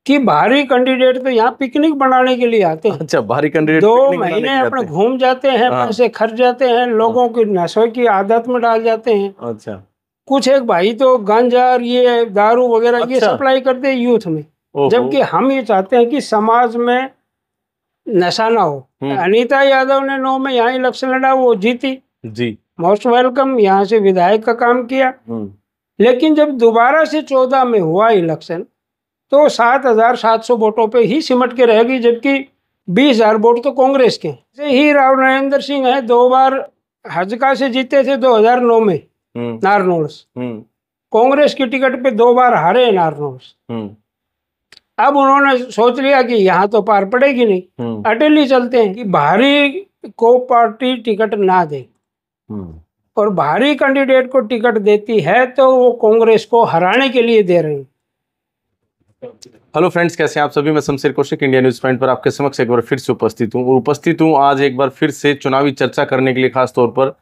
कि बाहरी कैंडिडेट तो यहाँ पिकनिक बनाने के लिए आते हैं। अच्छा, बाहरी कैंडिडेट 2 महीने अपने घूम जाते हैं, पैसे खर्च जाते हैं, लोगों की नशे की आदत में डाल जाते हैं। अच्छा, कुछ एक भाई तो गांजा और ये दारू वगैरह ये सप्लाई करते हैं यूथ में, जबकि हम ये चाहते हैं कि समाज में नशा ना हो। अनीता यादव ने 9 में यहाँ इलेक्शन लड़ा, वो जीती जी, मोस्ट वेलकम, यहाँ से विधायक का काम किया। लेकिन जब दोबारा से 14 में हुआ इलेक्शन तो 7,700 वोटों पे ही सिमट के रहेगी, जबकि 20,000 वोट तो कांग्रेस के। ऐसे ही राव नरेंद्र सिंह है, 2 बार हजका से जीते थे 2009 में नारनौल। कांग्रेस की टिकट पे 2 बार हारे नारनौल। अब उन्होंने सोच लिया कि यहाँ तो पार पड़ेगी नहीं, अटेली चलते हैं कि बाहरी को पार्टी टिकट ना दे, और बाहरी कैंडिडेट को टिकट देती है तो वो कांग्रेस को हराने के लिए दे रही है। हेलो फ्रेंड्स, कैसे हैं आप सभी। मैं Shamsher Kaushik India news point पर आपके समक्ष एक बार फिर से उपस्थित हूं आज एक बार फिर से चुनावी चर्चा करने के लिए, खास तौर पर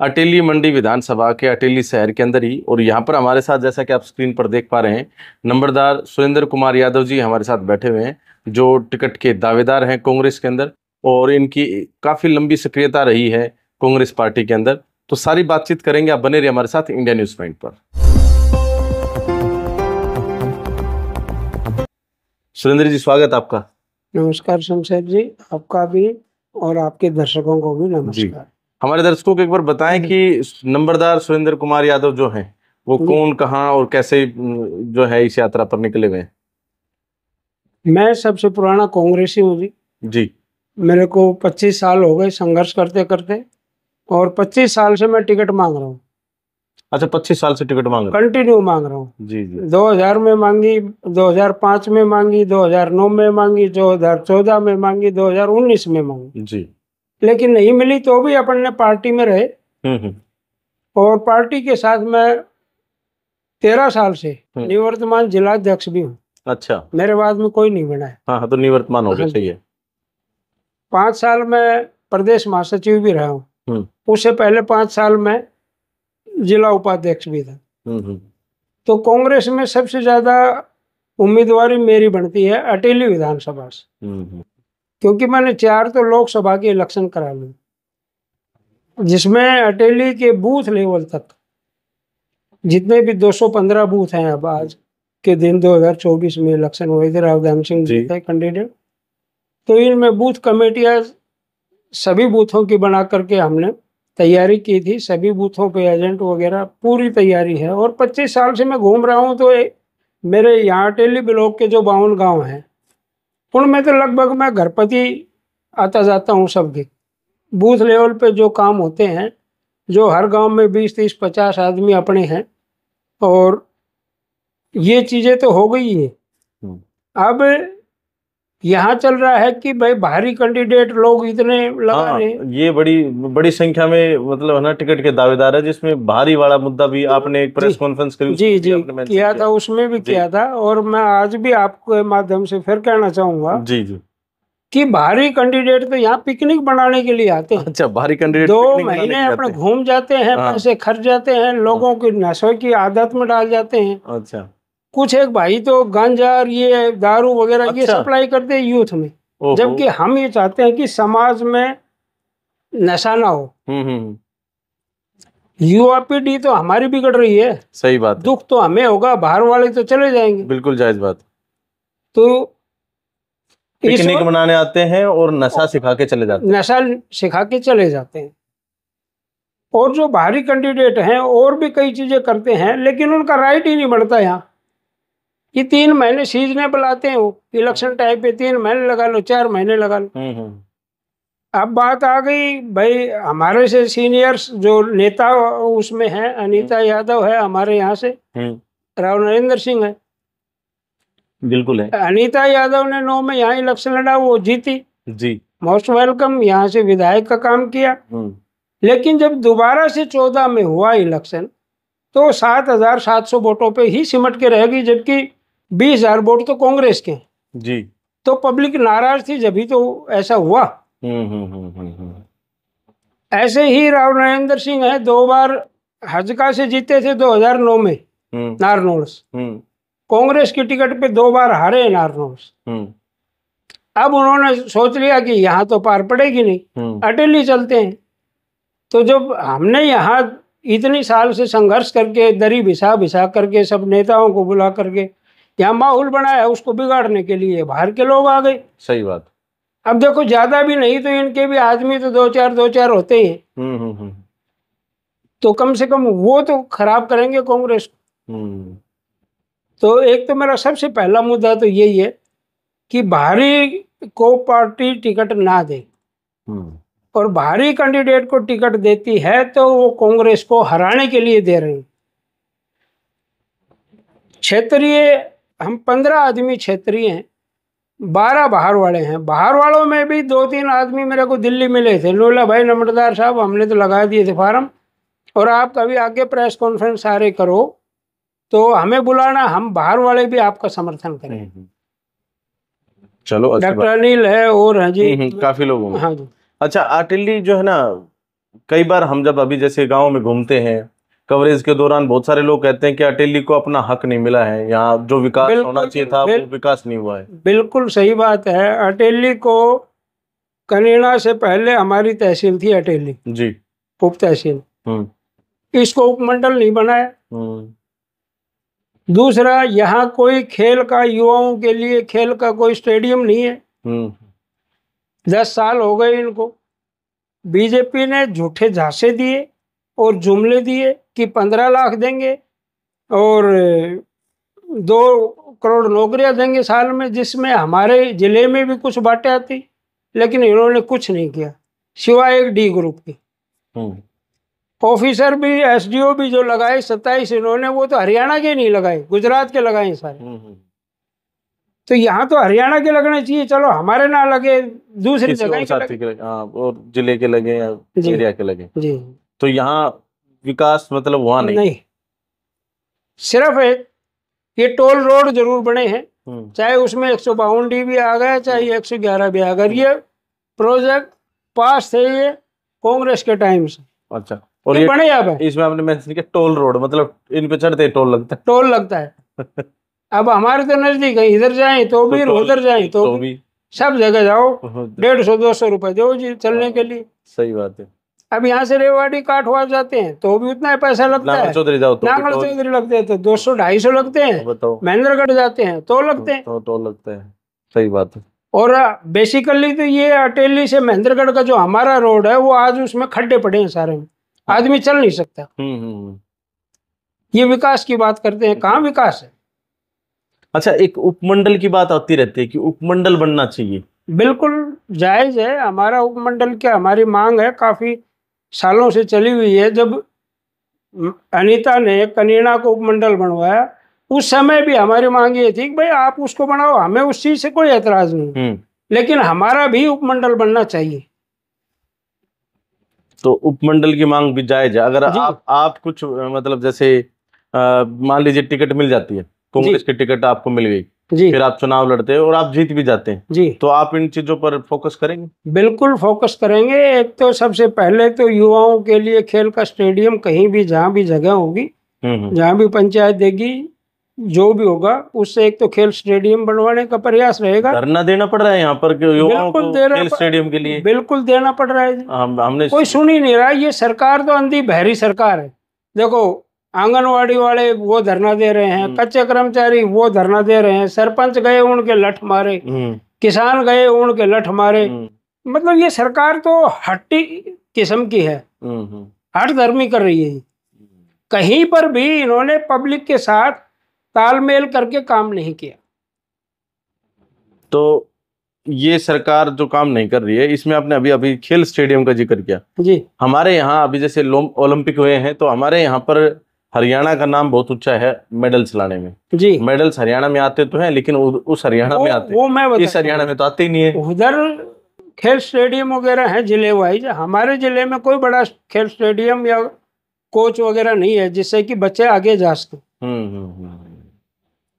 अटेली मंडी विधानसभा के अटेली शहर के अंदर ही। और यहाँ पर हमारे साथ, जैसा कि आप स्क्रीन पर देख पा रहे हैं, नंबरदार सुरेंद्र कुमार यादव जी हमारे साथ बैठे हुए हैं, जो टिकट के दावेदार हैं कांग्रेस के अंदर, और इनकी काफी लंबी सक्रियता रही है कांग्रेस पार्टी के अंदर। तो सारी बातचीत करेंगे, आप बने रहिए हमारे साथ इंडिया न्यूज पॉइंट पर। सुरेंद्र जी, स्वागत आपका। नमस्कार शमशेर जी, आपका भी और आपके दर्शकों को भी नमस्कार। हमारे दर्शकों को एक बार बताएं कि नंबरदार सुरेंद्र कुमार यादव जो हैं वो कौन, कहां और कैसे जो है इस यात्रा पर निकले हुए हैं। मैं सबसे पुराना कांग्रेसी हूँ जी। मेरे को 25 साल हो गए संघर्ष करते करते, और 25 साल से मैं टिकट मांग रहा हूँ। अच्छा, 25 साल से टिकट मांग रहे हैं? कंटिन्यू मांग रहा हूँ जी। 2000 में मांगी, 2005 में मांगी, 2009 में मांगी, 2014 में मांगी, 2019 में मांगी जी, लेकिन नहीं मिली। तो भी अपन ने पार्टी में रहे, और पार्टी के साथ मैं 13 साल से निवर्तमान जिलाध्यक्ष भी हूँ। अच्छा, मेरे बाद में कोई नहीं बना है। हाँ, तो निवर्तमान हो गया, सही है। 5 साल में प्रदेश महासचिव भी रहा हूँ, उससे पहले 5 साल में जिला उपाध्यक्ष भी था। तो कांग्रेस में सबसे ज्यादा उम्मीदवारी मेरी बनती है अटेली विधानसभा से, क्योंकि मैंने 4 तो लोकसभा के इलेक्शन करा लिए, जिसमें अटेली के बूथ लेवल तक जितने भी 215 बूथ हैं। अब आज के दिन 2024 में इलेक्शन हुए थे, रावधान सिंह जी थे कैंडिडेट, तो इनमें बूथ कमेटियां सभी बूथों की बना करके हमने तैयारी की थी। सभी बूथों पे एजेंट वगैरह पूरी तैयारी है, और 25 साल से मैं घूम रहा हूँ। तो मेरे यहाँ अटेली ब्लॉक के जो 52 गांव हैं, उनमें तो लगभग मैं घरपति आता जाता हूँ। सबके बूथ लेवल पे जो काम होते हैं, जो हर गांव में 20, 30, 50 आदमी अपने हैं, और ये चीजें तो हो गई है। अब यहाँ चल रहा है कि भाई बाहरी कैंडिडेट लोग इतने लगा रहे हैं। ये बड़ी संख्या में, मतलब है ना, टिकट के दावेदार है, जिसमें बाहरी वाला मुद्दा भी आपने एक प्रेस कॉन्फ्रेंस करी जी किया था, उसमें भी किया था। और मैं आज भी आपके माध्यम से फिर कहना चाहूंगा जी कि बाहरी कैंडिडेट तो यहाँ पिकनिक बनाने के लिए आते हैं। अच्छा, बाहरी कैंडिडेट 2 महीने अपने घूम जाते हैं, पैसे खर्च जाते हैं, लोगों की नशे की आदत में डाल जाते हैं। अच्छा, कुछ एक भाई तो गांजा और ये दारू वगैरह ये सप्लाई करते हैं यूथ में, जबकि हम ये चाहते हैं कि समाज में नशा ना हो। युवा पीढ़ी तो हमारी बिगड़ रही है, सही बात है। दुख तो हमें होगा, बाहर वाले तो चले जाएंगे। बिल्कुल जायज बात। तो पिकनिक मनाने आते हैं और नशा सिखा के चले जाते हैं, नशा सिखा के चले जाते हैं। और जो बाहरी कैंडिडेट हैं और भी कई चीजें करते हैं, लेकिन उनका राइट ही नहीं बढ़ता। यहाँ ये 3 महीने सीजनेबल आते हैं, वो इलेक्शन टाइम पे 3 महीने लगा लो, 4 महीने लगा लो। अब बात आ गई भाई, हमारे से सीनियर्स जो नेता उसमें है, अनीता यादव है हमारे यहाँ से, राव नरेंद्र सिंह है, बिल्कुल है। अनीता यादव ने 9 में यहाँ इलेक्शन लड़ा, वो जीती जी, मोस्ट वेलकम, यहाँ से विधायक का काम किया। लेकिन जब दोबारा से 14 में हुआ इलेक्शन तो 7,700 वोटों पे ही सिमट के रहेगी, जबकि 20,000 वोट तो कांग्रेस के जी। तो पब्लिक नाराज थी, जब ही तो ऐसा हुआ। ऐसे ही राव नरेंद्र सिंह है, 2 बार हजका से जीते थे 2009 में नारनौल। कांग्रेस की टिकट पे 2 बार हारे नारनौस। अब उन्होंने सोच लिया कि यहाँ तो पार पड़ेगी नहीं, अटेली चलते हैं। तो जब हमने यहाँ इतनी साल से संघर्ष करके दरी बिछा करके सब नेताओं को बुला करके यहाँ माहौल बनाया, उसको बिगाड़ने के लिए बाहर के लोग आ गए। सही बात। अब देखो ज्यादा भी नहीं तो इनके भी आदमी तो 2-4 होते ही हैं। तो कम से कम वो तो खराब करेंगे कांग्रेस को। तो एक तो मेरा सबसे पहला मुद्दा तो यही है कि बाहरी को पार्टी टिकट ना दे, और बाहरी कैंडिडेट को टिकट देती है तो वो कांग्रेस को हराने के लिए दे रहे हैं। क्षेत्रीय हम 15 आदमी क्षेत्रीय हैं, 12 बाहर वाले हैं। बाहर वालों में भी 2-3 आदमी मेरे को दिल्ली मिले थे, लोला भाई नमटदार साहब, हमने तो लगा दिए थे फार्म, और आप कभी आगे प्रेस कॉन्फ्रेंस सारे करो तो हमें बुलाना, हम बाहर वाले भी आपका समर्थन करें। चलो, डॉक्टर अनिल है और हाँ जी काफी लोग होंगे। हाँ जी। अच्छा, अटेली जो है ना, कई बार हम जब अभी जैसे गांव में घूमते हैं कवरेज के दौरान, बहुत सारे लोग कहते हैं कि अटेली को अपना हक नहीं मिला है, यहाँ जो विकास होना चाहिए था वो विकास नहीं हुआ है। बिल्कुल सही बात है। अटेली को कनीना से पहले हमारी तहसील थी अटेली जी, उप तहसील, इसको उपमंडल नहीं बनाया। दूसरा, यहाँ कोई खेल का, युवाओं के लिए खेल का कोई स्टेडियम नहीं है। 10 साल हो गए इनको। बीजेपी ने झूठे झांसे दिए और जुमले दिए कि 15 लाख देंगे और 2 करोड़ नौकरियां देंगे साल में, जिसमें हमारे जिले में भी कुछ बातें आती, लेकिन इन्होंने कुछ नहीं किया सिवाय एक डी ग्रुप की। ऑफिसर भी, एसडीओ भी जो लगाए 27 इन्होंने, वो तो हरियाणा के नहीं लगाए, गुजरात के लगाए सारे। तो यहाँ तो हरियाणा के लगने चाहिए, चलो हमारे ना लगे, दूसरी जगह के लगे, और जिले के लगे या एरिया के लगे जी। तो यहाँ विकास मतलब वहाँ नहीं। सिर्फ एक ये टोल रोड जरूर बने हैं, चाहे उसमें 152D भी आ गया, चाहे 111 भी आ गया। ये प्रोजेक्ट पास थे ये कांग्रेस के टाइम से। अच्छा, और ये बने यहाँ पे, इसमें आपने मेंशन किया टोल रोड, मतलब इन पे चढ़ते टोल लगता है। अब हमारे तो नजदीक है, इधर जाएं तो भी, उधर जाएं तो भी, सब जगह जाओ 150-200 रुपए दो जी चलने के लिए। सही बात है। अब यहाँ से रेवाड़ी काठवाड़ जाते हैं तो भी उतना पैसा लगता है, चौधरी जाओ तो नांगल चौधरी लगते हैं तो 200-250 लगते हैं, महेंद्रगढ़ जाते हैं तो लगते हैं, तो लगते हैं। सही बात है। और बेसिकली तो ये अटेली से महेंद्रगढ़ का जो हमारा रोड है वो आज उसमें खड्डे पड़े हैं सारे में, आदमी चल नहीं सकता। ये विकास की बात करते हैं, कहाँ विकास है। अच्छा, एक उपमंडल की बात आती रहती है कि उपमंडल बनना चाहिए, बिल्कुल जायज है। हमारा उपमंडल क्या, हमारी मांग है, काफी सालों से चली हुई है। जब अनीता ने कनीना को उपमंडल बनवाया उस समय भी हमारी मांग ये थी कि भाई आप उसको बनाओ, हमें उस चीज से कोई एतराज नहीं, लेकिन हमारा भी उपमंडल बनना चाहिए। तो उपमंडल की मांग भी जायज है। अगर आप कुछ मतलब जैसे मान लीजिए टिकट मिल जाती है, कांग्रेस की टिकट आपको मिल गई, फिर आप चुनाव लड़ते हैं और आप जीत भी जाते हैं जी, तो आप इन चीजों पर फोकस करेंगे? बिल्कुल फोकस करेंगे। एक तो सबसे पहले तो युवाओं के लिए खेल का स्टेडियम, कहीं भी जहाँ भी जगह होगी, जहाँ भी पंचायत देगी, जो भी होगा उससे एक तो खेल स्टेडियम बनवाने का प्रयास रहेगा। धरना देना पड़ रहा है यहाँ पर युवाओं को खेल स्टेडियम के लिए? बिल्कुल देना पड़ रहा है। हमने कोई सुन ही नहीं रहा। ये सरकार तो अंधी बहरी सरकार है। देखो, आंगनवाड़ी वाले वो धरना दे रहे हैं, कच्चे कर्मचारी वो धरना दे रहे हैं, सरपंच गए उनके लठ मारे, किसान गए उनके लठ मारे। मतलब ये सरकार तो हट्टी किस्म की है, हट धर्मी कर रही है। कहीं पर भी इन्होंने पब्लिक के साथ तालमेल करके काम नहीं किया। तो ये सरकार जो काम नहीं कर रही है, इसमें आपने अभी खेल स्टेडियम का जिक्र किया जी। हमारे यहाँ अभी जैसे ओलंपिक हुए हैं तो हमारे यहाँ पर हरियाणा का नाम बहुत ऊंचा है मेडल्स लाने में जी। मेडल्स हरियाणा में आते तो हैं, लेकिन उस हरियाणा में आते, वो मैं इस हरियाणा में तो आते ही नहीं है। उधर खेल स्टेडियम वगैरह है जिले वाइज, हमारे जिले में कोई बड़ा खेल स्टेडियम या कोच वगैरह नहीं है जिससे कि बच्चे आगे जा सके।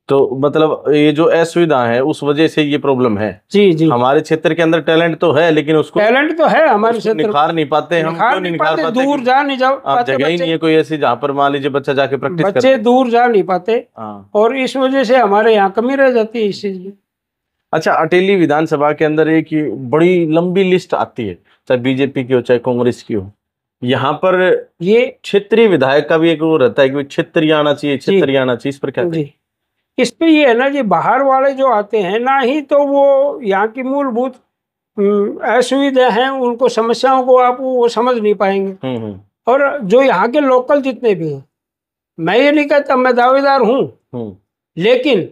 तो मतलब ये जो असुविधा है उस वजह से ये प्रॉब्लम है। जी जी, हमारे क्षेत्र के अंदर टैलेंट तो है, लेकिन उसको टैलेंट तो है हमारे क्षेत्र, निखार नहीं पाते हम। क्यों नहीं निखार पाते? दूर जा नहीं जा आप पाते जगह ही नहीं है कोई ऐसी जहाँ पर मान लीजिए बच्चा जाके प्रैक्टिस करे। बच्चे दूर जा नहीं पाते, हाँ। और इस वजह से हमारे यहाँ कमी रह जाती है इस चीज में। अच्छा, अटेली विधानसभा के अंदर एक बड़ी लंबी लिस्ट आती है, चाहे बीजेपी की हो चाहे कांग्रेस की हो। यहाँ पर ये क्षेत्रीय विधायक का भी एक वो रहता है कि क्षेत्रीय आना चाहिए, क्षेत्रीय आना चाहिए, इस पर क्या जी, इस पे ये है ना जी, बाहर वाले जो आते हैं ना, ही तो वो यहाँ की मूलभूत असुविधा हैं, उनको समस्याओं को आप वो समझ नहीं पाएंगे। और जो यहाँ के लोकल जितने भी हैं, मैं ये नहीं कहता मैं दावेदार हूँ, लेकिन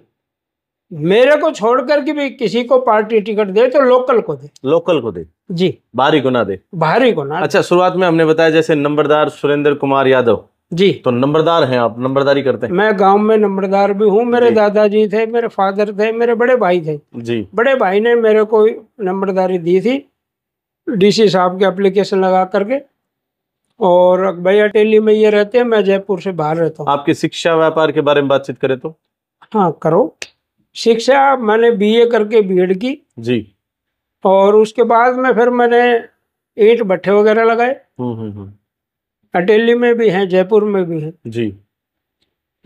मेरे को छोड़ करके भी किसी को पार्टी टिकट दे तो लोकल को दे, लोकल को दे जी, बाहरी को ना दे, बाहरी को ना। अच्छा, शुरुआत में हमने बताया जैसे नंबरदार सुरेंद्र कुमार यादव जी, तो नंबरदार हैं आप, नंबरदारी करते हैं? मैं गांव में नंबरदार भी हूँ, मेरे दादाजी थे, मेरे फादर थे, मेरे बड़े भाई थे जी। बड़े भाई ने मेरे को नंबरदारी दी थी डीसी साहब के एप्लीकेशन लगा करके, और भाई अटेली में ये रहते हैं, मैं जयपुर से बाहर रहता हूँ। आपकी शिक्षा व्यापार के बारे में बातचीत करें तो? हाँ करो। शिक्षा मैंने बीए करके बीएड की जी, और उसके बाद में फिर मैंने ईंट भट्ठे वगैरह लगाए। अटेली में भी हैं, जयपुर में भी हैं जी।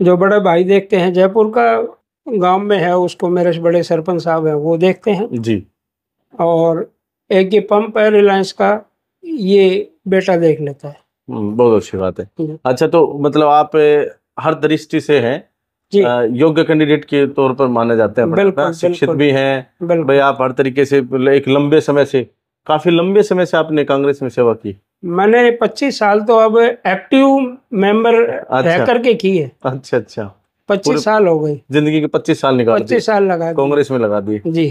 जो बड़े भाई देखते हैं, जयपुर का गांव में है, उसको मेरे बड़े सरपंच साहब हैं, वो देखते हैं जी। और एक ये पंप है रिलायंस का, ये बेटा देख लेता है। बहुत अच्छी बात है। अच्छा, तो मतलब आप हर दृष्टि से हैं योग्य कैंडिडेट के तौर पर माने जाते हैं? बिल्कुल, शिक्षित भी हैं भाई आप, हर तरीके से एक लंबे समय से, काफी लंबे समय से आपने कांग्रेस में सेवा की? मैंने 25 साल तो अब एक्टिव मेंबर रह करके की है। अच्छा अच्छा, 25 साल हो गए, जिंदगी के 25 साल निकाल 25 साल लगा कांग्रेस में लगा दिए जी।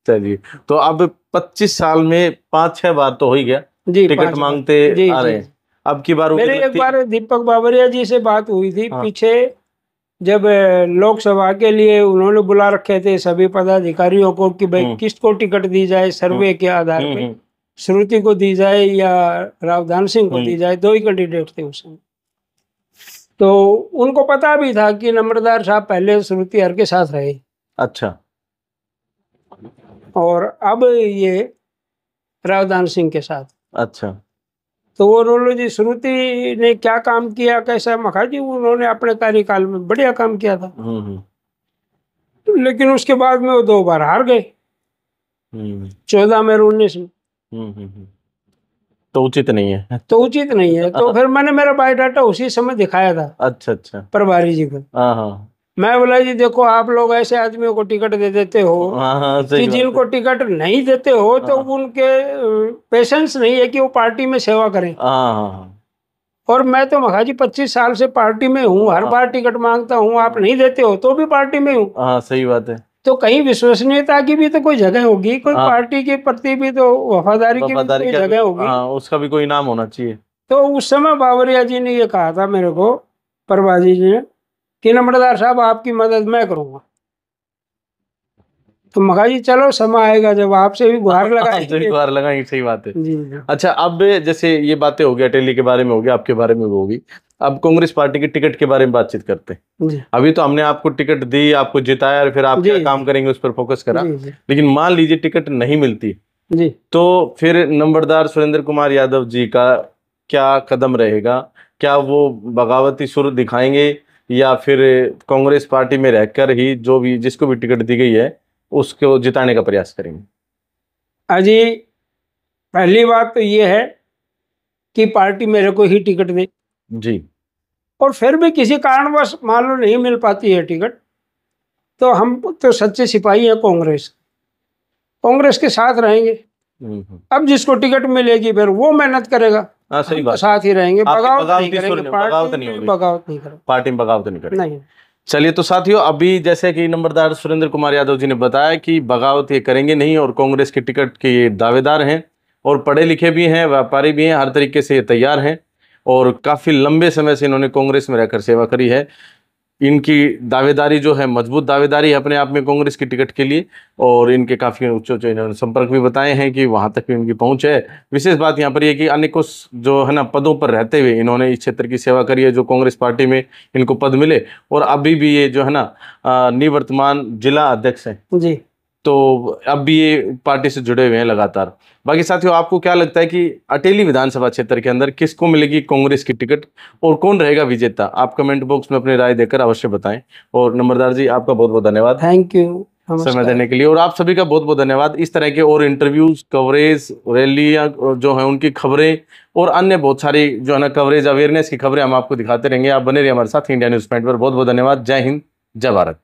चलिए, तो अब 25 साल में 5-6 बार तो हो ही गया जी, टिकट मांगते आ रहे हैं। अब की बार मेरे एक बार दीपक बाबरिया जी से बात हुई थी पीछे, जब लोकसभा के लिए उन्होंने बुला रखे थे सभी पदाधिकारियों को कि भाई किसको टिकट दी जाए, सर्वे के आधार पे श्रुति को दी जाए या रावधान सिंह को दी जाए, 2 ही कैंडिडेट थे उसमें। तो उनको पता भी था कि नंबरदार साहब पहले श्रुति हर के साथ रहे। अच्छा, और अब ये रावधान सिंह के साथ। अच्छा, तो उन्होंने जी श्रुति ने क्या काम किया, कैसा, मखा जी उन्होंने अपने कार्यकाल में बढ़िया काम किया था, लेकिन उसके बाद में वो 2 बार हार गए, 14 में और 19 में। तो उचित नहीं है, तो उचित नहीं है। तो फिर मैंने मेरा बायोडाटा उसी समय दिखाया था। अच्छा अच्छा, प्रभारी जी को। मैं बोला जी देखो, आप लोग ऐसे आदमियों को टिकट दे देते हो कि जिनको टिकट नहीं देते हो तो उनके पेशेंस नहीं है कि वो पार्टी में सेवा करें। और मैं तो मखा जी 25 साल से पार्टी में हूँ, हर बार टिकट मांगता हूँ, आप नहीं देते हो तो भी पार्टी में हूँ। हाँ सही बात है। तो कहीं विश्वसनीयता की भी तो कोई जगह होगी, कोई पार्टी के प्रति भी तो वफादारी की भी कोई जगह होगी। उसका भी कोई नाम होना चाहिए। तो उस समय बाबरिया जी ने ये कहा था मेरे को, प्रभाजी जी ने, कि नंबरदार साहब आपकी मदद मैं करूंगा। तो मखा जी चलो समय आएगा जब आपसे भी गुहार लगाएंगे। गुहार लगाएंगे, सही बात है जी। अच्छा, अब जैसे ये बातें हो गई, अटेली के बारे में हो गया, आपके बारे में होगी, अब कांग्रेस पार्टी के टिकट के बारे में बातचीत करते हैं। अभी तो हमने आपको टिकट दी, आपको जिताया, और फिर आप क्या काम करेंगे उस पर फोकस करा, लेकिन मान लीजिए टिकट नहीं मिलती जी, तो फिर नंबरदार सुरेंद्र कुमार यादव जी का क्या कदम रहेगा? क्या वो बगावती सुर दिखाएंगे या फिर कांग्रेस पार्टी में रहकर ही जो भी जिसको भी टिकट दी गई है उसको जिताने का प्रयास करेंगे? अजी पहली बात तो ये है कि पार्टी मेरे को ही टिकट दे जी, और फिर भी किसी कारणवश मान लो नहीं मिल पाती है टिकट, तो हम तो सच्चे सिपाही हैं कांग्रेस के साथ रहेंगे। अब जिसको टिकट मिलेगी फिर वो मेहनत करेगा, सही बात, साथ ही रहेंगे, बगावत नहीं करेंगे, बगावत नहीं करेंगे, पार्टी में बगावत नहीं करेंगे। चलिए, तो साथियों, अभी जैसे कि नंबरदार सुरेंद्र कुमार यादव जी ने बताया कि बगावत ये करेंगे नहीं, और कांग्रेस के टिकट के ये दावेदार हैं, और पढ़े लिखे भी हैं, व्यापारी भी हैं, हर तरीके से ये तैयार हैं, और काफी लंबे समय से इन्होंने कांग्रेस में रहकर सेवा करी है। इनकी दावेदारी जो है, मजबूत दावेदारी है अपने आप में कांग्रेस की टिकट के लिए, और इनके काफी उच्च इन्होंने संपर्क भी बताए हैं कि वहां तक भी इनकी पहुंच है। विशेष बात यहाँ पर यह कि अनेकों जो है ना पदों पर रहते हुए इन्होंने इस क्षेत्र की सेवा करी है, जो कांग्रेस पार्टी में इनको पद मिले, और अभी भी ये जो है ना निवर्तमान जिला अध्यक्ष है जी। तो अब भी ये पार्टी से जुड़े हुए हैं लगातार। बाकी साथियों, आपको क्या लगता है कि अटेली विधानसभा क्षेत्र के अंदर किसको मिलेगी कांग्रेस की टिकट और कौन रहेगा विजेता? आप कमेंट बॉक्स में अपनी राय देकर अवश्य बताएं। और नंबरदार जी, आपका बहुत बहुत धन्यवाद, थैंक यू समय देने के लिए। और आप सभी का बहुत बहुत धन्यवाद। इस तरह के और इंटरव्यूज, कवरेज, रैलियां जो है उनकी खबरें और अन्य बहुत सारी जो है ना कवरेज, अवेयरनेस की खबरें हम आपको दिखाते रहेंगे। आप बने रहिए हमारे साथ इंडिया न्यूज़ पॉइंट पर। बहुत बहुत धन्यवाद। जय हिंद, जय भारत।